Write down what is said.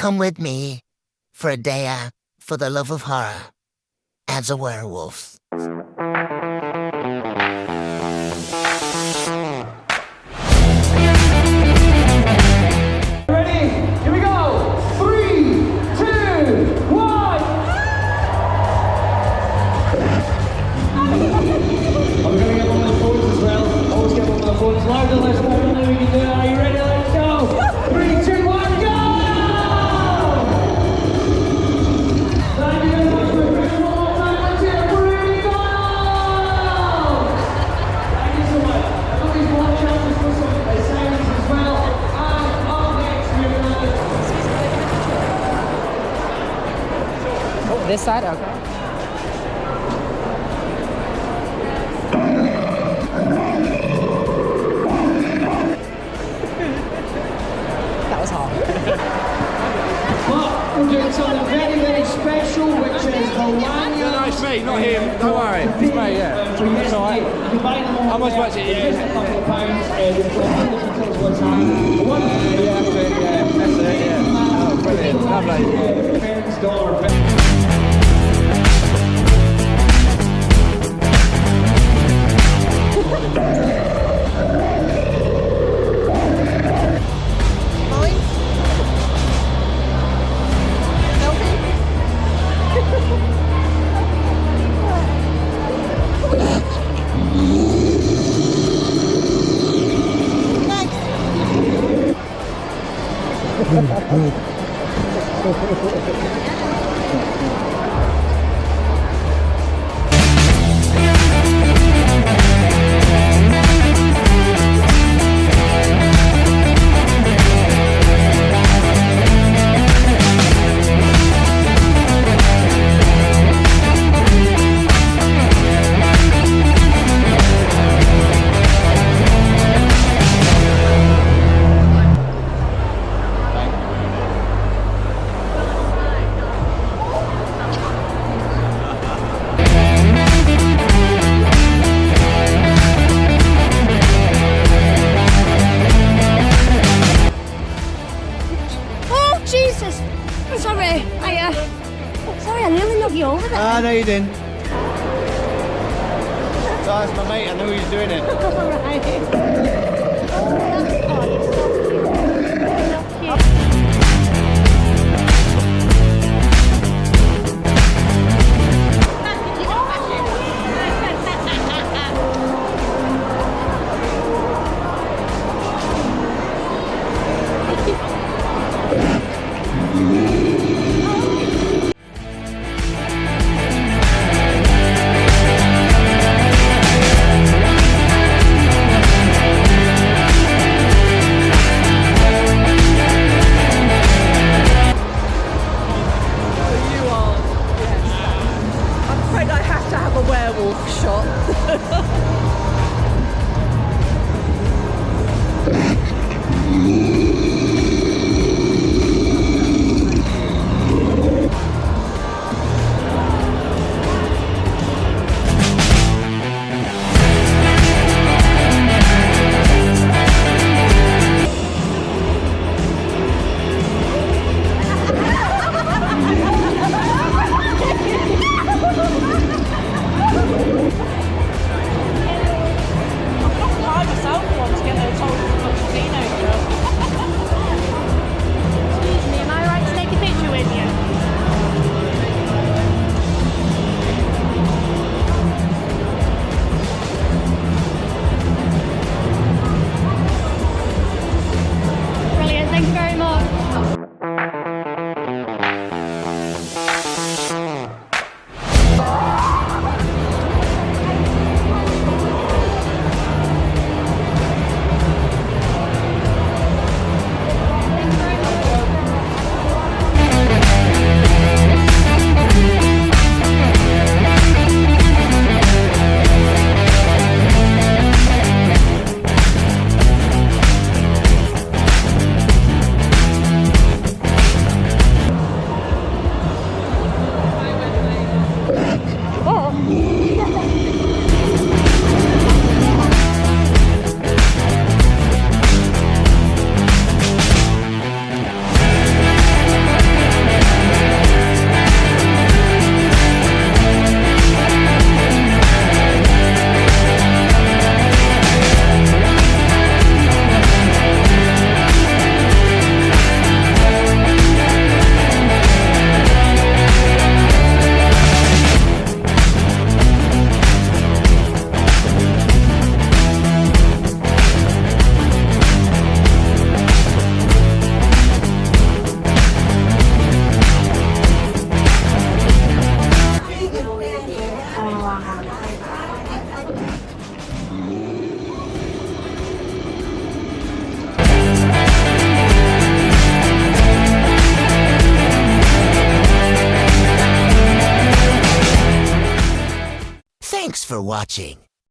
come with me for a day out for the love of horror as a werewolf. Ready? Here we go! 3, 2, 1! I'm going to get one of the phones as well. Always get one of the phones. Louder, less louder than we can do it. Are you ready? Let's go! 3, 2, 1, go! Thank you very much for bringing one more time. Let's hear it for Rudy Donald! Thank you so much. I've got these blood chances for some sounds as well. And up next, we're going to... This side? Okay. That was hard. But we're doing something very, very special, which is Hawaiian. No, it's me, not him. Don't worry. It's me, yeah. It's all right. How much was it? Yeah. A couple of pounds. Tell us what's happening. Yeah, that's it, yeah. That's it, yeah. Oh, brilliant. Lovely. Parents' daughter. Jesus! I'm sorry. Sorry, I nearly knocked you over there. Ah, no, you didn't. So that's my mate. I knew he was doing it. Alright. Oh, that's odd. It's so cute. So cute. for watching.